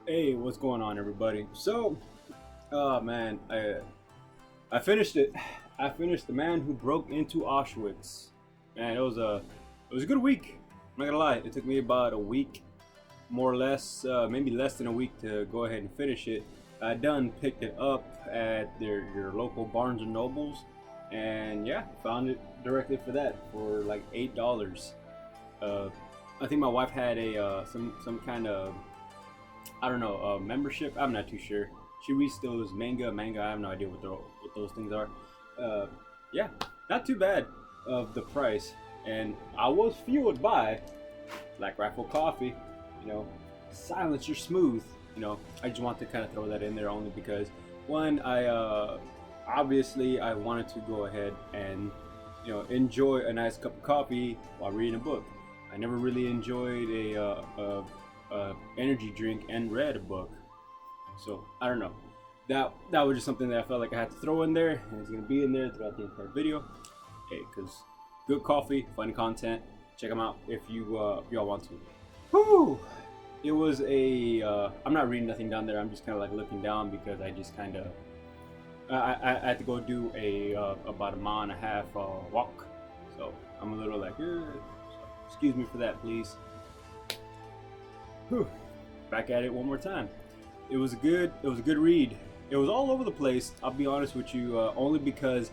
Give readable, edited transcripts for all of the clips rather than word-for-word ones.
Hey, what's going on, everybody? So, oh man, I finished it. I finished The Man Who Broke into Auschwitz. Man, it was a good week. I'm not gonna lie. It took me about a week, more or less, maybe less than a week to go ahead and finish it. I done picked it up at your local Barnes and Nobles, and yeah, found it directly for that for like $8. Uh, I think my wife had a some kind of, I don't know, membership. I'm not too sure. She reads those manga. I have no idea what those things are. Uh, yeah, not too bad of the price, and I was fueled by Black Rifle Coffee. You know, silence your smooth. I just want to kind of throw that in there only because one, I obviously I wanted to go ahead and enjoy a nice cup of coffee while reading a book. I never really enjoyed a energy drink and read a book. So I don't know. That was just something that I felt like I had to throw in there, and it's gonna be in there throughout the entire video. Hey, cause good coffee, fun content. Check them out if y'all want to. Whew. It was a. I'm not reading nothing down there. I'm just kind of like looking down because I just kind of. I had to go do a about a mile and a half walk, so I'm a little like. So excuse me for that, please. Whew. Back at it one more time. It was a good read. It was all over the place. I'll be honest with you, only because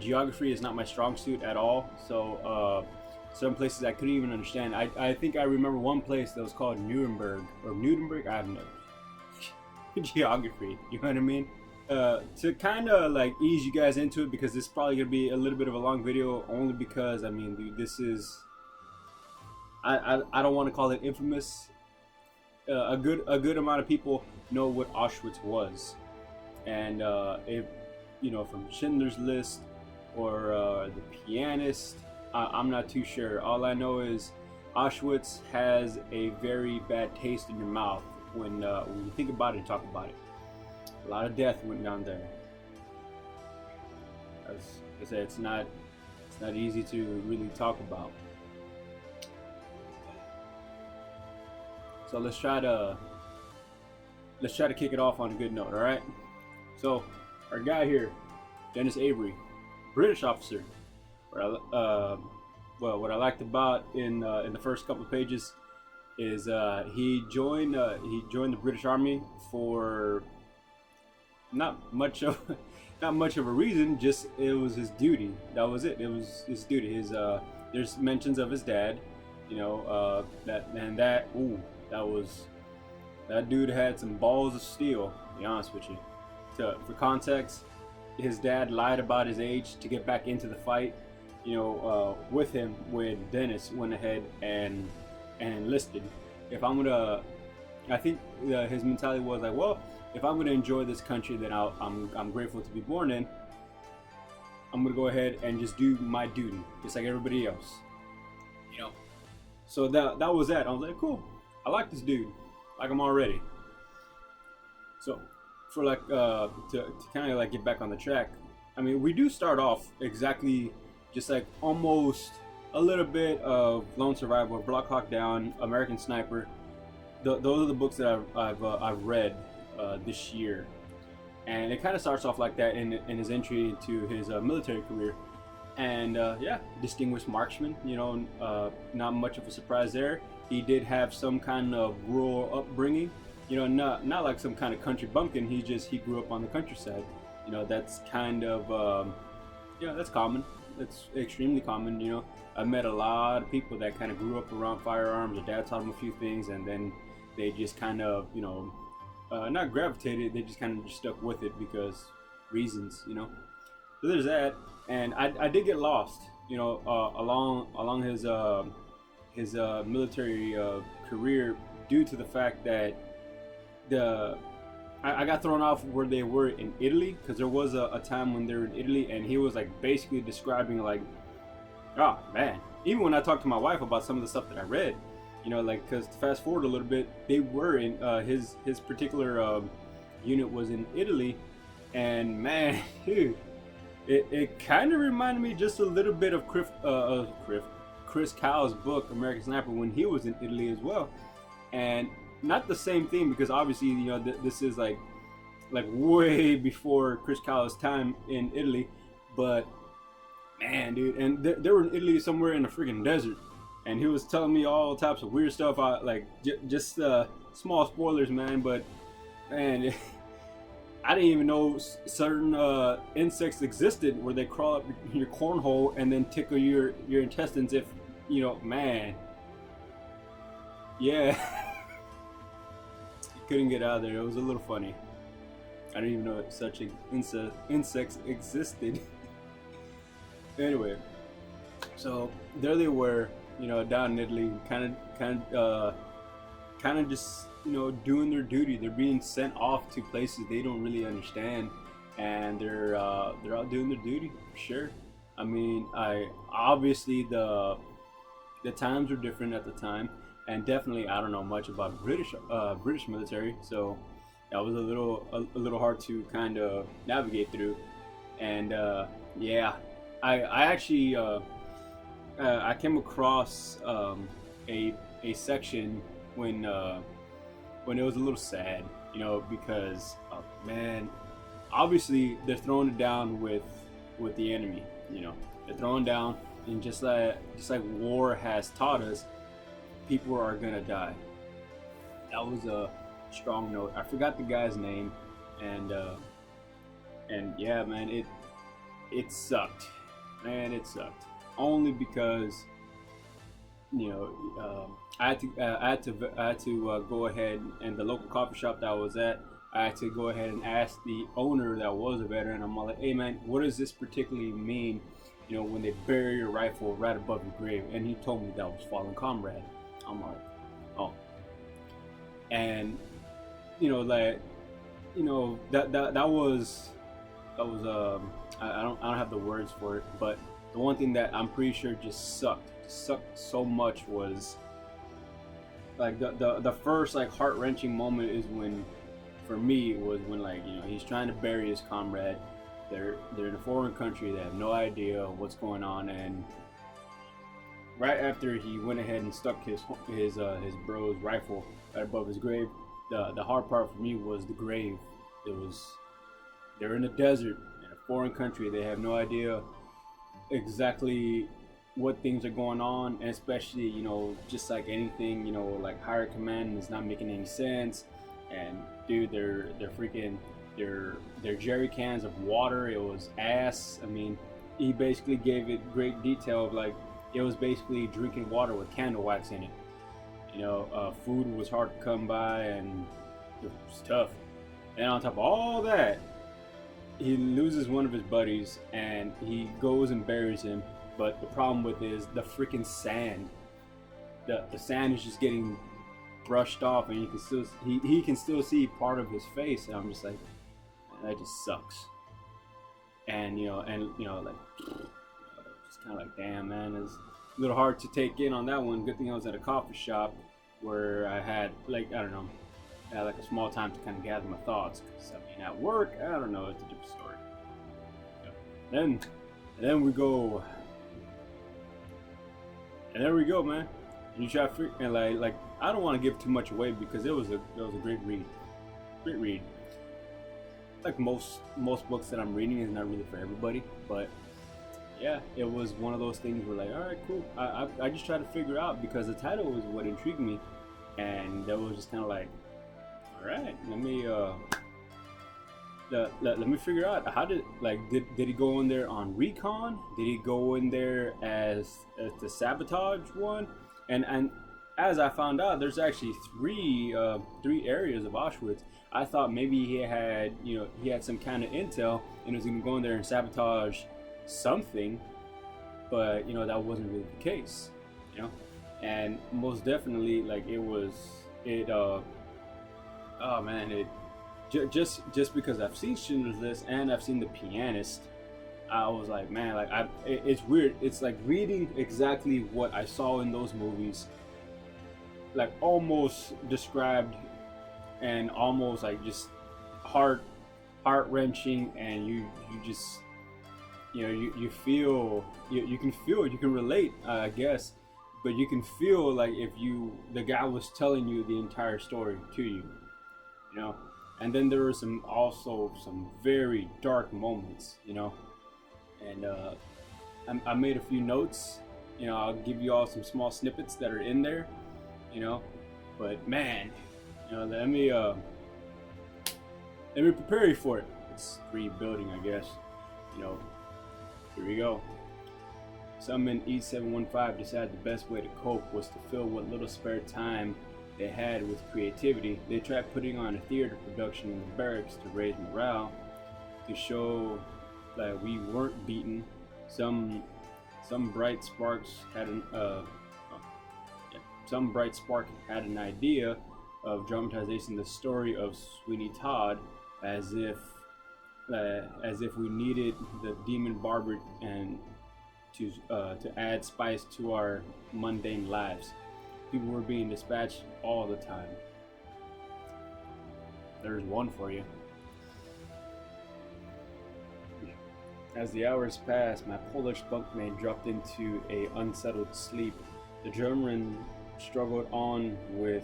geography is not my strong suit at all. So some places I couldn't even understand. I think I remember one place that was called Nuremberg or Nuremberg. I don't know. Geography. You know what I mean? To kind of like ease you guys into it, because this is probably gonna be a little bit of a long video, only because I mean, dude, this is. I don't want to call it infamous. A good amount of people know what Auschwitz was, and if from Schindler's List or The Pianist, I'm not too sure. All I know is Auschwitz has a very bad taste in your mouth when you think about it and talk about it. A lot of death went down there. As I said, it's not easy to really talk about. So let's try to kick it off on a good note, all right? So our guy here, Dennis Avery, British officer. What I liked about in the first couple of pages is he joined the British Army for not much of a reason. Just it was his duty. That was it. It was his duty. There's mentions of his dad, that dude had some balls of steel, to be honest with you. For context, his dad lied about his age to get back into the fight, with him when Dennis went ahead and enlisted. I think his mentality was like, well, if I'm gonna enjoy this country that I'm grateful to be born in, I'm gonna go ahead and just do my duty, just like everybody else, So that was that. I was like, cool. I like this dude, like him already. So, for like to kind of like get back on the track, I mean, we do start off exactly just like almost a little bit of Lone Survivor, Block Hawk Down, American Sniper. Those are the books that I've read this year, and it kind of starts off like that in his entry into his military career. And yeah, distinguished marksman. Not much of a surprise there. He did have some kind of rural upbringing, not like some kind of country bumpkin. He grew up on the countryside. That's kind of that's common. That's extremely common. I met a lot of people that kind of grew up around firearms. Their dad taught them a few things, and then they just kind of not gravitated. They just kind of stuck with it because reasons. So there's that. And I did get lost, along his military career, due to the fact that I got thrown off where they were in Italy, because there was a time when they were in Italy, and he was like basically describing like, oh man, even when I talked to my wife about some of the stuff that I read, because to fast forward a little bit, they were in his particular unit was in Italy, and man, dude. It kind of reminded me just a little bit of Chris Kyle's book, American Sniper, when he was in Italy as well. And not the same thing, because obviously, this is like way before Chris Callow's time in Italy, but man, dude, and they were in Italy somewhere in a freaking desert, and he was telling me all types of weird stuff. I like just small spoilers, man, but man, I didn't even know certain insects existed where they crawl up your cornhole and then tickle your intestines. If man, yeah, couldn't get out of there. It was a little funny. I didn't even know such insects existed. Anyway, so there they were, down in Italy, kind of just doing their duty. They're being sent off to places they don't really understand, and they're out doing their duty for sure. I mean, obviously the times were different at the time, and definitely I don't know much about British military, so that was a little hard to kind of navigate through. And yeah, I actually I came across a section when it was a little sad, because man, obviously they're throwing it down with the enemy. They're throwing down, and just like war has taught us, people are gonna die. That was a strong note. I forgot the guy's name, and yeah, man, it sucked. Man, it sucked. Only because I had to go ahead, and the local coffee shop that I was at, I had to go ahead and ask the owner that was a veteran. I'm like, hey man, what does this particularly mean? When they bury your rifle right above your grave? And he told me that was fallen comrade. I'm like, oh. And that was I don't have the words for it, but the one thing that I'm pretty sure just sucked so much was like the first like heart-wrenching moment is when, for me, was when he's trying to bury his comrade. They're in a foreign country. They have no idea what's going on, and right after he went ahead and stuck his bro's rifle right above his grave, the hard part for me was the grave. They're in the desert in a foreign country. They have no idea exactly what things are going on, and especially just like anything, like higher command is not making any sense. And dude, they're freaking their jerry cans of water, it was ass. I mean, he basically gave it great detail of like it was basically drinking water with candle wax in it. Food was hard to come by, and it was tough. And on top of all that, he loses one of his buddies, and he goes and buries him. But the problem with it is the freaking sand. The sand is just getting brushed off, and you can still he can still see part of his face. And I'm just like, man, that just sucks. And like, just kind of like, damn, man, it's a little hard to take in on that one. Good thing I was at a coffee shop where I had like I had like a small time to kind of gather my thoughts. Because I mean, at work, I don't know, it's a different story. Then we go. And there we go, man. And you try to and like I don't want to give too much away because it was a great read. Great read. Like most books that I'm reading is not really for everybody, but yeah, it was one of those things where like, all right, cool. I just tried to figure out because the title was what intrigued me, and that was just kind of like, all right, let me figure out how did he go in there on recon? Did he go in there as the sabotage one? And as I found out, there's actually three areas of Auschwitz. I thought maybe he had some kind of intel and was gonna go in there and sabotage something, but that wasn't really the case. And most definitely oh man, just because I've seen Schindler's List and I've seen The Pianist, I was like, man, it's weird. It's like reading exactly what I saw in those movies, like almost described, and almost like just heart-wrenching, and you just you can feel it, you can relate, I guess. but you can feel like if the guy was telling you the entire story to you, you know. And then there were some very dark moments, you know. And I made a few notes, you know. I'll give you all some small snippets that are in there, you know. But man, you know, let me prepare you for it. It's rebuilding, I guess. You know, here we go. Some in E715 decided the best way to cope was to fill what little spare time they had with creativity. They tried putting on a theater production in the barracks to raise morale, to show that we weren't beaten. Some bright sparks had some bright spark had an idea of dramatizing the story of Sweeney Todd as if we needed the demon barber and to add spice to our mundane lives. People were being dispatched all the time. There's one for you. As the hours passed, my Polish bunkmate dropped into a unsettled sleep. The German struggled on with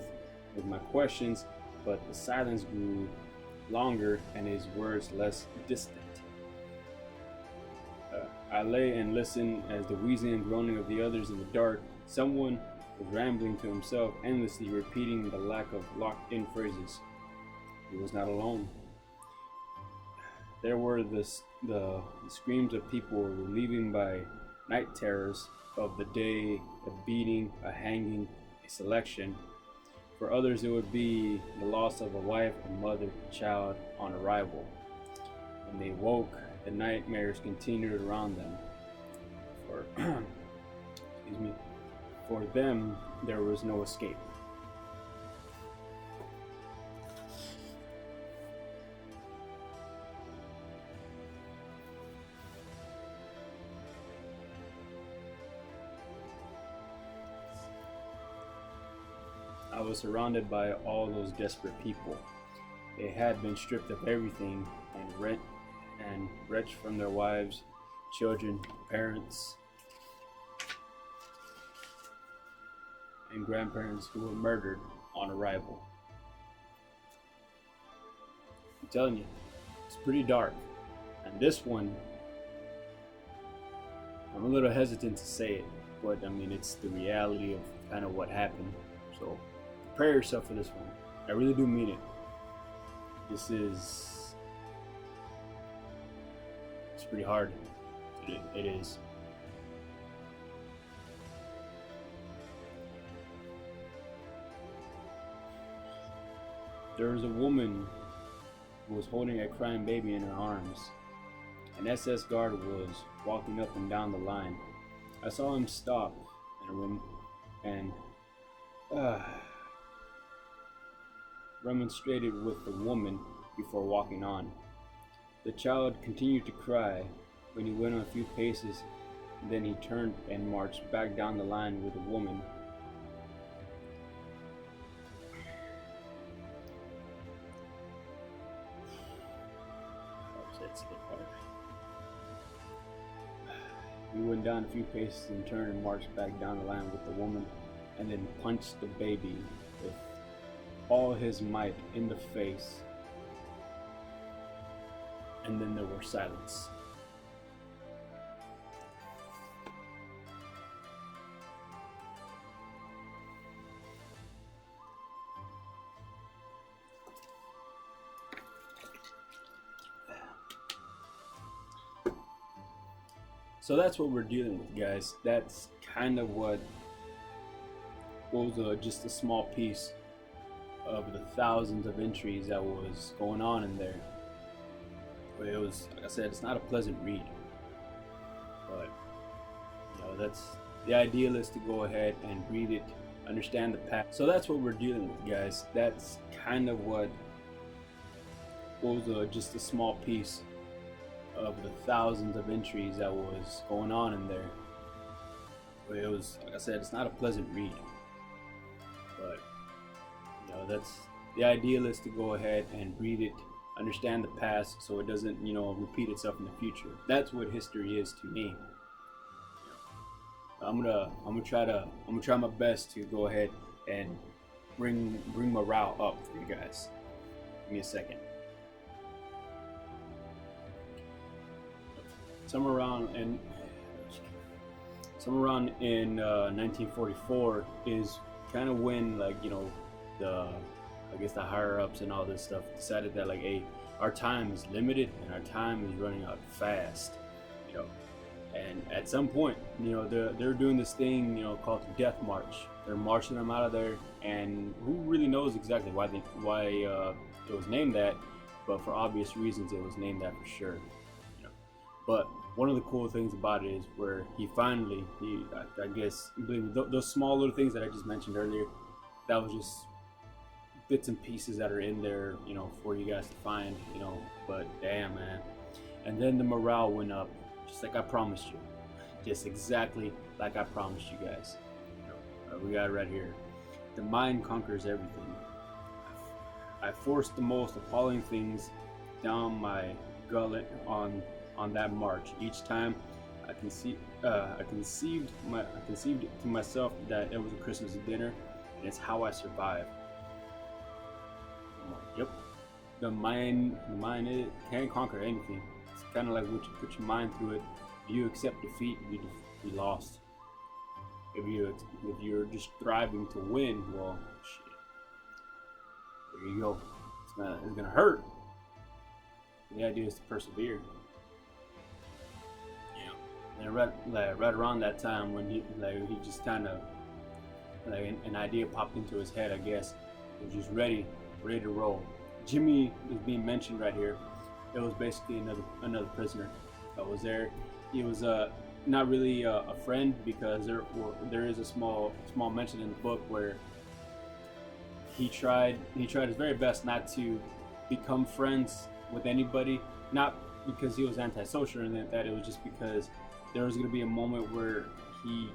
my questions, but the silence grew longer and his words less distant. I lay and listened as the wheezing and groaning of the others in the dark. Someone was rambling to himself, endlessly repeating the lack of locked-in phrases. He was not alone. There were the screams of people relieving by night terrors of the day, a beating, a hanging, a selection. For others, it would be the loss of a wife, a mother, a child on arrival. When they woke, the nightmares continued around them. For them, there was no escape. I was surrounded by all those desperate people. They had been stripped of everything and wrenched from their wives, children, parents, and grandparents who were murdered on arrival. I'm telling you, it's pretty dark. And this one, I'm a little hesitant to say it, but I mean, it's the reality of kind of what happened. So prepare yourself for this one. I really do mean it. It's pretty hard. It is. There was a woman who was holding a crying baby in her arms. An SS guard was walking up and down the line. I saw him stop and remonstrated with the woman before walking on. The child continued to cry when he went a few paces. Then he turned and marched back down the line with the woman. He went down a few paces and turned and marched back down the line with the woman, and then punched the baby with all his might in the face. And then there was silence. So that's what we're dealing with, guys. That's kind of what was just a small piece of the thousands of entries that was going on in there. But it was, like I said, it's not a pleasant read. But, you know, that's the ideal is to go ahead and read it, understand the past. So that's what we're dealing with, guys. That's kind of what was just a small piece of the thousands of entries that was going on in there. But it was, like I said, it's not a pleasant read. But, you know, that's the ideal is to go ahead and read it, understand the past, so it doesn't, you know, repeat itself in the future. That's what history is to me. I'm gonna try my best to go ahead and bring morale up for you guys. Give me a second. Somewhere around in 1944 is kind of when, like, you know, the higher ups and all this stuff decided that, like, hey, our time is limited and our time is running out fast, you know. And at some point, you know, they're doing this thing, you know, called the Death March. They're marching them out of there, and who really knows exactly why it was named that? But for obvious reasons, it was named that for sure. You know, but one of the cool things about it is where I guess, those small little things that I just mentioned earlier, that was just bits and pieces that are in there, you know, for you guys to find, you know. But damn, man. And then the morale went up, just like I promised you, just exactly like I promised you guys. You know, we got it right here. The mind conquers everything. I forced the most appalling things down my gullet on that march. Each time I conceived to myself that it was a Christmas dinner, and it's how I survived. Yep, the mind it can conquer anything. It's kind of like what you put your mind through it. If you accept defeat, you lost. If you're just striving to win, well, shit. There you go. It's gonna hurt. The idea is to persevere. Yeah. And right around that time when he just kind of, like, an idea popped into his head, I guess. He was just ready to roll. Jimmy is being mentioned right here. It was basically another prisoner that was there. He was not really a friend, because there is a small mention in the book where he tried his very best not to become friends with anybody, not because he was antisocial or anything like that. It was just because there was going to be a moment where he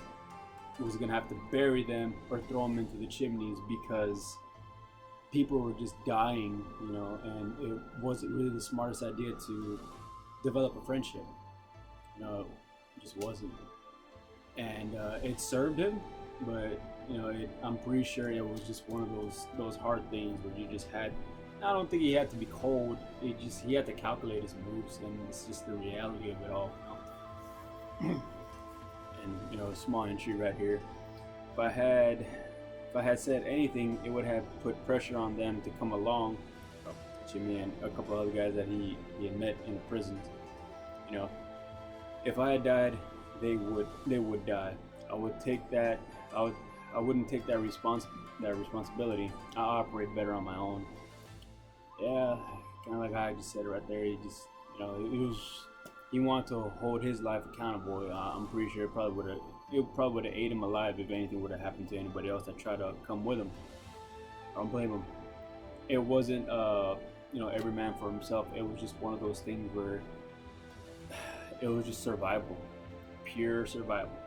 was going to have to bury them or throw them into the chimneys, because people were just dying, you know, and it wasn't really the smartest idea to develop a friendship. You know, it just wasn't. And it served him, but, you know, I'm pretty sure it was just one of those hard things where you just had, I don't think he had to be cold, he had to calculate his moves, and it's just the reality of it all. You know? And, you know, a small entry right here. If I had said anything, it would have put pressure on them to come along. Jimmy and a couple other guys that he had met in the prisons. You know, if I had died, they would die. I wouldn't take that responsibility. I operate better on my own. Yeah, kind of like how I just said it right there. He just, you know, he wanted to hold his life accountable. I'm pretty sure it probably would have ate him alive if anything would have happened to anybody else that tried to come with him. I don't blame him. It wasn't, you know, every man for himself. It was just one of those things where it was just survival, pure survival.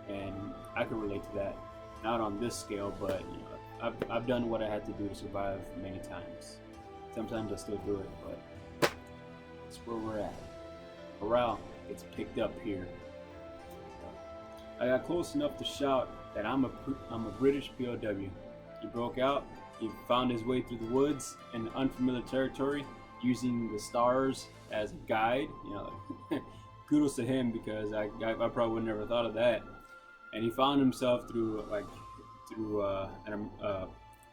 And I could relate to that. Not on this scale, but, you know, I've done what I had to do to survive many times. Sometimes I still do it, but that's where we're at. Morale gets picked up here. I got close enough to shout that I'm a British POW. He broke out. He found his way through the woods in unfamiliar territory, using the stars as a guide. You know, kudos to him, because I probably would never thought of that. And he found himself through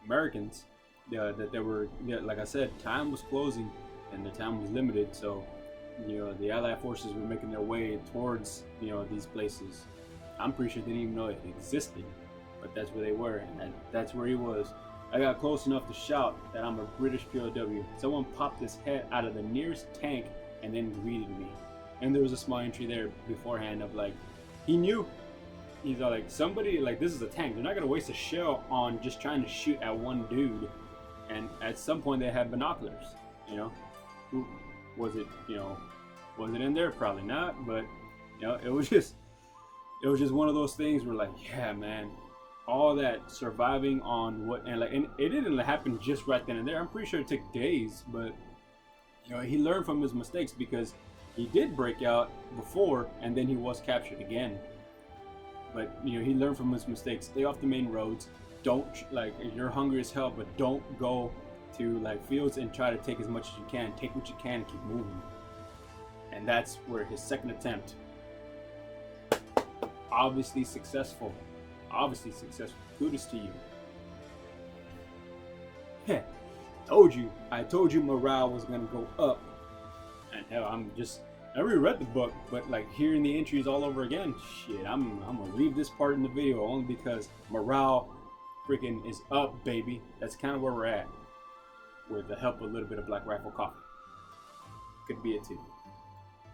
Americans. That they were, like I said, time was closing and the time was limited. So, you know, the Allied forces were making their way towards, you know, these places. I'm pretty sure they didn't even know it existed, but that's where they were, and that's where he was. I got close enough to shout that I'm a British POW. Someone popped his head out of the nearest tank and then greeted me. And there was a small entry there beforehand of, like, he knew. He's all like, somebody, like, this is a tank. They're not gonna waste a shell on just trying to shoot at one dude. And at some point they had binoculars, you know. Who was it, you know, was it in there? Probably not, but, you know, it was just one of those things where, like, yeah, man, all that surviving on what, and it didn't happen just right then and there. I'm pretty sure it took days, but, you know, he learned from his mistakes, because he did break out before, and then he was captured again. but he learned from his mistakes. Stay off the main roads. Don't like you're hungry as hell, but don't go to like fields and try to take as much as you can. Take what you can and keep moving. And that's where his second attempt, obviously successful. Kudos to you. Yeah, I told you morale was gonna go up. And hell, I already read the book, but like hearing the entries all over again, shit, I'm gonna leave this part in the video only because morale freaking is up, baby. That's kind of where we're at, with the help of a little bit of Black Rifle coffee. Could be it too.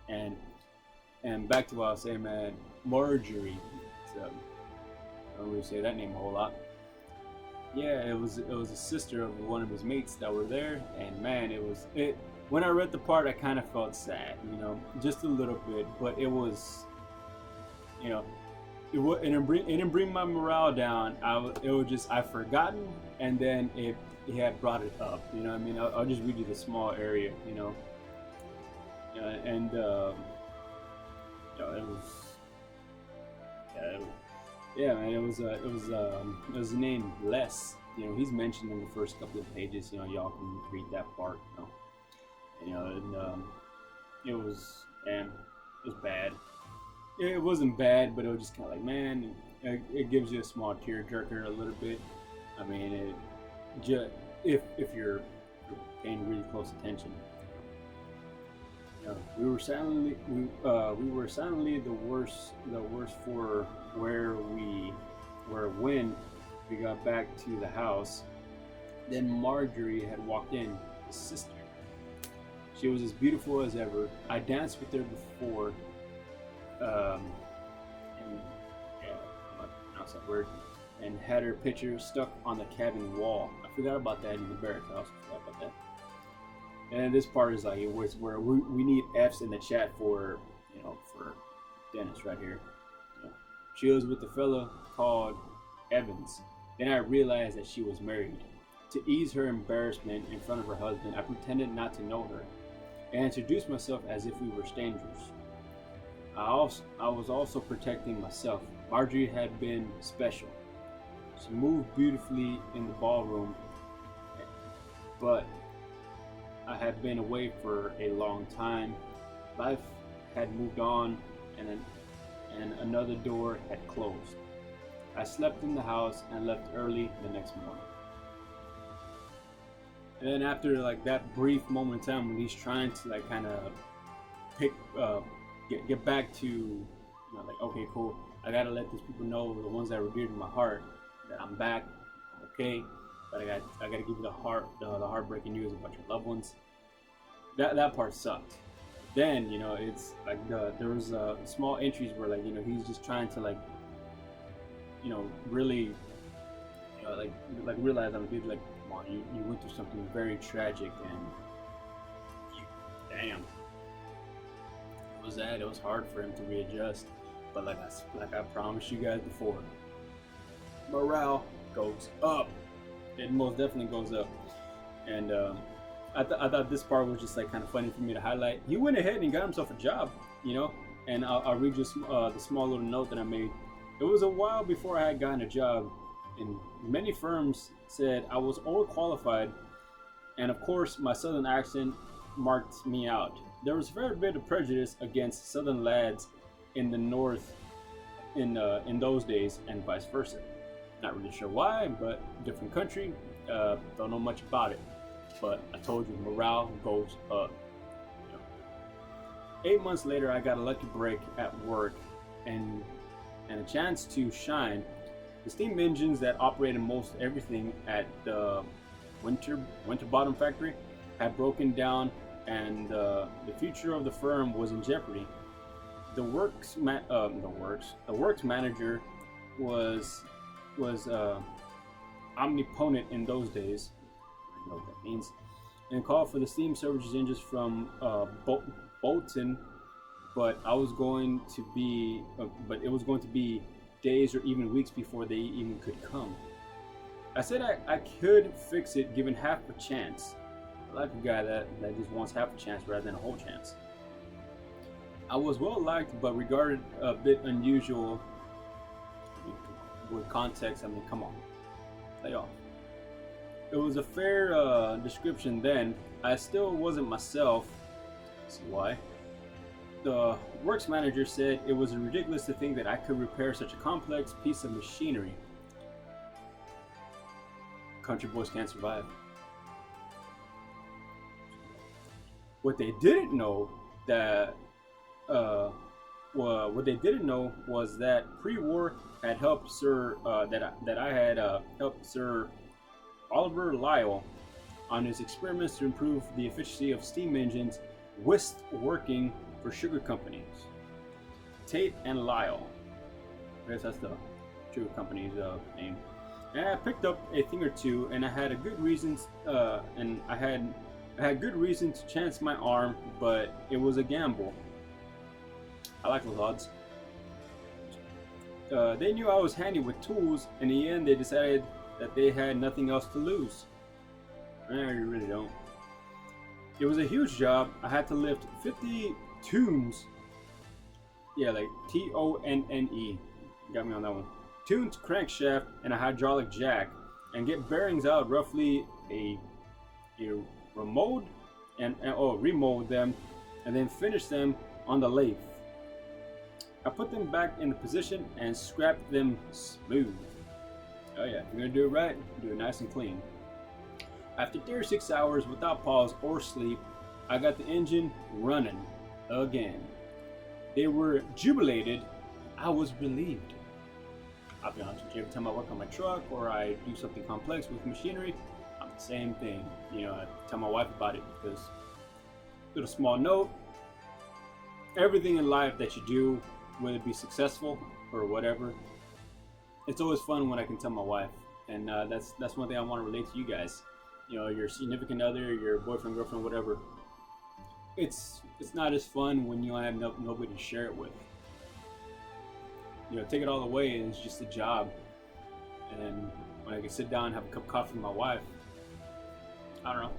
And back to what I was saying, man. Marjorie, I don't really say that name a whole lot. Yeah, it was a sister of one of his mates that were there, and man, it. When I read the part, I kind of felt sad, just a little bit, but it was, it didn't bring my morale down. I've forgotten, and then it had brought it up. You know what I mean? I'll just read you the small area, and it was named Les. He's mentioned in the first couple of pages. Y'all can read that part. It was bad. It wasn't bad, but it was just kind of like, man, it gives you a small tearjerker a little bit. I mean, if you're paying really close attention. We were silently the worst for when we got back to the house. Then Marjorie had walked in, his sister. She was as beautiful as ever. I danced with her before, and had her picture stuck on the cabin wall. I forgot about that in the barracks house. I forgot about that. And this part is like it was where we need F's in the chat for Dennis right here. She was with a fella called Evans. Then I realized that she was married. To ease her embarrassment in front of her husband, I pretended not to know her and introduced myself as if we were strangers. I was also protecting myself. Marjorie had been special. She moved beautifully in the ballroom, but I had been away for a long time. Life had moved on, and another door had closed. I slept in the house and left early the next morning. And then after like that brief moment in time when he's trying to like kind of get back to like, okay, cool, I gotta let these people know, the ones that were dear to my heart, that I'm back, I'm okay, but I gotta give you the heartbreaking news about your loved ones. That part sucked. Then it's like there was small entries where like he's just trying to like really like realize I'm like, come on, you went through something very tragic, and damn, it was hard for him to readjust. But like I promised you guys before, morale goes up. It most definitely goes up. And I thought this part was just like kind of funny for me to highlight. He went ahead and got himself a job, and I'll read you the small little note that I made. It was a while before I had gotten a job, and many firms said I was overqualified, and of course my southern accent marked me out. There was a fair bit of prejudice against southern lads in the north in those days, and vice versa. Not really sure why, but different country, don't know much about it. But I told you, morale goes up. 8 months later, I got a lucky break at work and a chance to shine. The steam engines that operated most everything at the Winterbottom factory had broken down, and the future of the firm was in jeopardy. The works manager was omnipotent in those days. I don't know what that means. And called for the steam services engines from Bolton, but it was going to be days or even weeks before they even could come. I said I could fix it given half a chance. I like a guy that just wants half a chance rather than a whole chance. I was well liked, but regarded a bit unusual with context, I mean, come on, lay off. It was a fair description then. I still wasn't myself. See why? The works manager said it was ridiculous to think that I could repair such a complex piece of machinery. Country boys can't survive. What they didn't know was that pre-war had helped Sir that I had helped Sir Oliver Lyell on his experiments to improve the efficiency of steam engines whilst working for sugar companies. Tate and Lyle. I guess that's the sugar company's name. And I picked up a thing or two, and I had a good reasons, and I had good reason to chance my arm, but it was a gamble. I like those odds. They knew I was handy with tools. In the end, they decided that they had nothing else to lose. You really don't. It was a huge job. I had to lift 50 tunes. Yeah, like Tonne. Got me on that one. Tunes crankshaft and a hydraulic jack, and get bearings out roughly a remold and remold them, and then finish them on the lathe. I put them back in the position and scrapped them smooth. Oh yeah, if you're gonna do it right, do it nice and clean. After 36 hours without pause or sleep, I got the engine running again. They were jubilated. I was relieved. I'll be honest with you, every time I work on my truck or I do something complex with machinery, I'm the same thing. You know, I tell my wife about it because, little small note, everything in life that you do, whether it be successful or whatever, it's always fun when I can tell my wife. And that's one thing I want to relate to you guys. You know, your significant other, your boyfriend, girlfriend, whatever. It's not as fun when you don't have nobody to share it with. You know, take it all away and it's just a job. And when I can sit down and have a cup of coffee with my wife, I don't know,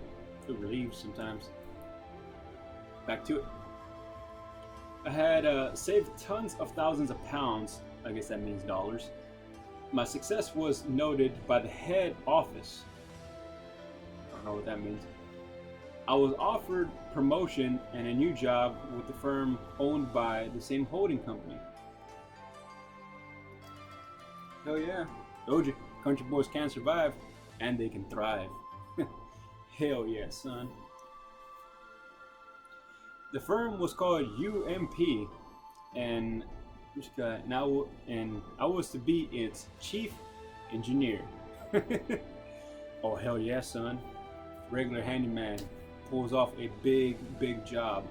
feel relieved sometimes. Back to it. I had saved tons of thousands of pounds. I guess that means dollars. My success was noted by the head office. I don't know what that means. I was offered promotion and a new job with the firm owned by the same holding company. Hell yeah. Told you, country boys can survive and they can thrive. Hell yeah, son. The firm was called UMP, and I was to be its chief engineer. Oh hell yeah, son. Regular handyman pulls off a big job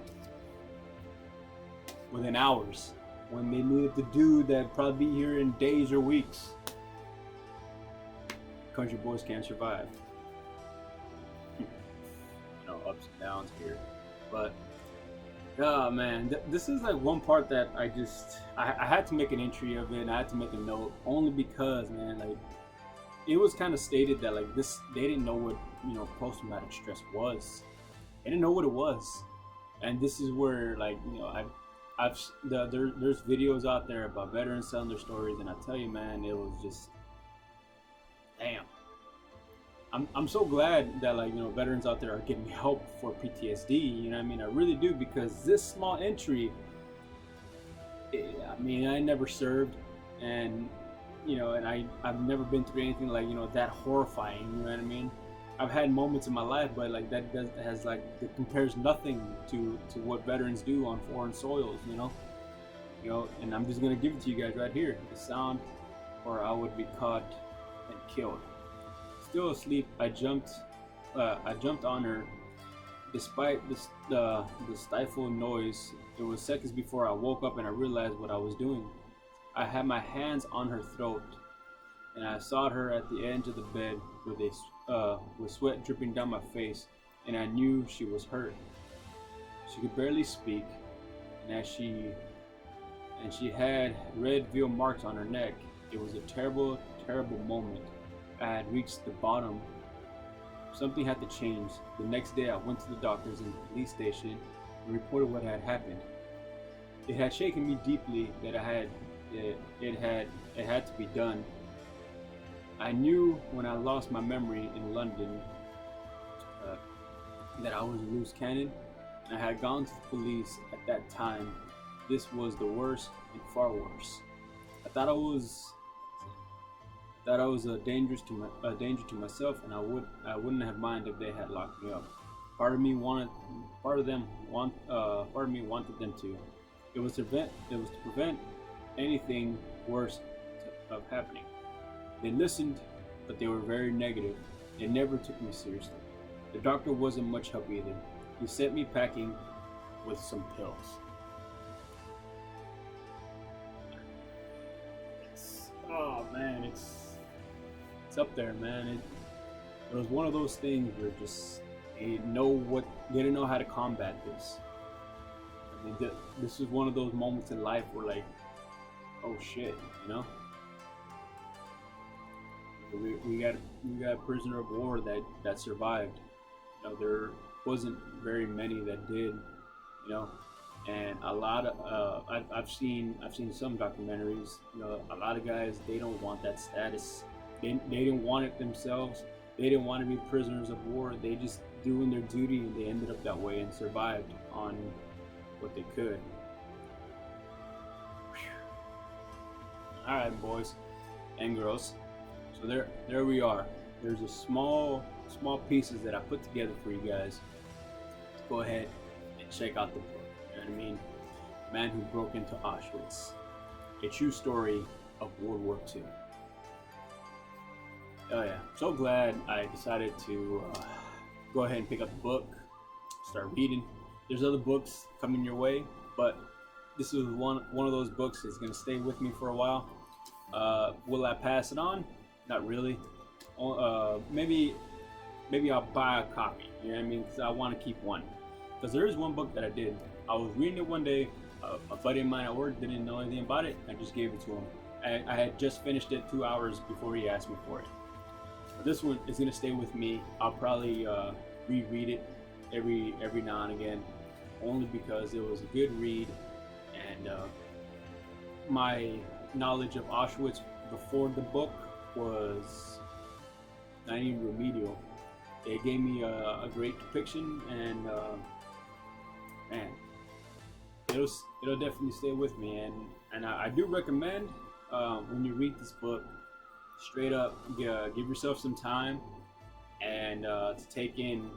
within hours when they needed the dude that'd probably be here in days or weeks. Country boys can't survive. Ups and downs here, but oh man, this is like one part that I had to make an entry of it, and I had to make a note only because, man, like, it was kind of stated that like this, they didn't know what, you know, post-traumatic stress was. They didn't know what it was, and this is where, like, you know, there's videos out there about veterans telling their stories, and I tell you, man, it was just, damn. I'm so glad that, like, you know, veterans out there are getting help for PTSD, you know what I mean? I really do, because this small entry, I mean, I never served, and, you know, and I've never been through anything like, you know, that horrifying, you know what I mean? I've had moments in my life, but like that compares nothing to what veterans do on foreign soils, you know, and I'm just gonna give it to you guys right here, the sound, or I would be caught and killed. Still asleep, I jumped on her. Despite the stifled noise, it was seconds before I woke up and I realized what I was doing. I had my hands on her throat, and I saw her at the edge of the bed with sweat dripping down my face, and I knew she was hurt. She could barely speak, and she had red veal marks on her neck. It was a terrible moment. I had reached the bottom. Something had to change. The next day I went to the doctors in the police station and reported what had happened. It had shaken me deeply that it had to be done, I knew when I lost my memory in London uh, that I was a loose cannon. I had gone to the police at that time. This was the worst and far worse. I thought I was a danger to myself, and I wouldn't have minded if they had locked me up. Part of me wanted them to. It was to prevent anything worse of happening. They listened, but they were very negative. They never took me seriously. The doctor wasn't much help either. He sent me packing with some pills. Oh man, it's up there, man. It was one of those things where just they didn't know how to combat this. I mean, this was one of those moments in life where like, oh shit, you know. We got a prisoner of war that survived. You know, there wasn't very many that did. You know, and a lot of I've seen some documentaries. You know, a lot of guys, they don't want that status. They didn't want it themselves. They didn't want to be prisoners of war. They just doing their duty, and they ended up that way and survived on what they could. All right, boys and girls. So there we are. There's a small pieces that I put together for you guys. Go ahead and check out the book. You know what I mean? Man Who Broke into Auschwitz. A true story of World War II. Oh yeah, so glad I decided to go ahead and pick up the book, start reading. There's other books coming your way, but this is one of those books that's gonna stay with me for a while. Will I pass it on? Not really. Maybe I'll buy a copy. You know what I mean? Because I want to keep one. Because there is one book that I did. I was reading it one day. A buddy of mine at work didn't know anything about it. I just gave it to him. I had just finished it 2 hours before he asked me for it. But this one is gonna stay with me. I'll probably reread it every now and again, only because it was a good read, and my knowledge of Auschwitz before the book was not even remedial. It gave me a great depiction, and man, it'll definitely stay with me. And I do recommend when you read this book, straight up, give yourself some time and to take in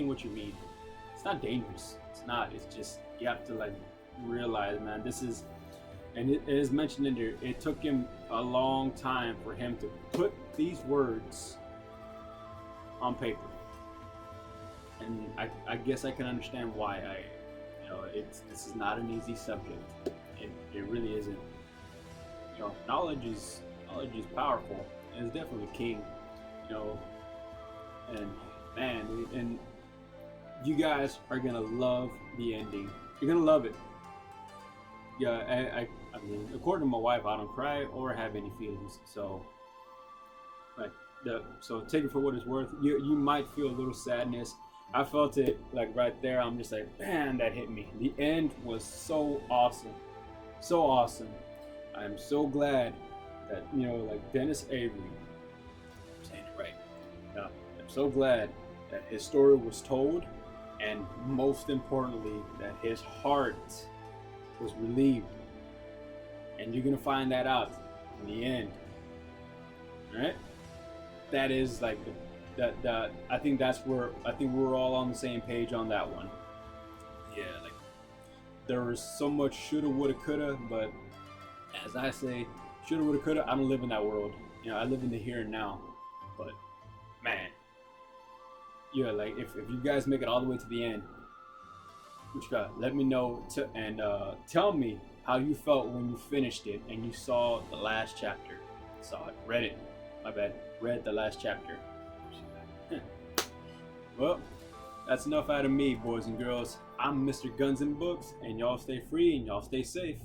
what you read. It's not dangerous. It's not. It's just you have to like realize, man, this is. And it is mentioned in there, it took him a long time for him to put these words on paper. And I guess I can understand why. This is not an easy subject. It really isn't. You know, knowledge is powerful. And it's definitely king. You know, and man, and you guys are gonna love the ending. You're gonna love it. Yeah, I mean, according to my wife, I don't cry or have any feelings. So, so take it for what it's worth. You might feel a little sadness. I felt it like right there. I'm just like, man, that hit me. The end was so awesome, so awesome. I'm so glad that like Dennis Avery. I'm saying it right. I'm so glad that his story was told, and most importantly, that his heart was relieved. And you're gonna find that out in the end. Alright? That is like that I think we're all on the same page on that one. Yeah, like there was so much shoulda, woulda, coulda, but as I say, shoulda, woulda, coulda, I don't live in that world. You know, I live in the here and now. But man, yeah, like if you guys make it all the way to the end, let me know and tell me how you felt when you finished it and you saw the last chapter. Read the last chapter. Well, that's enough out of me, boys and girls. I'm Mr. Guns and Books, and y'all stay free and y'all stay safe.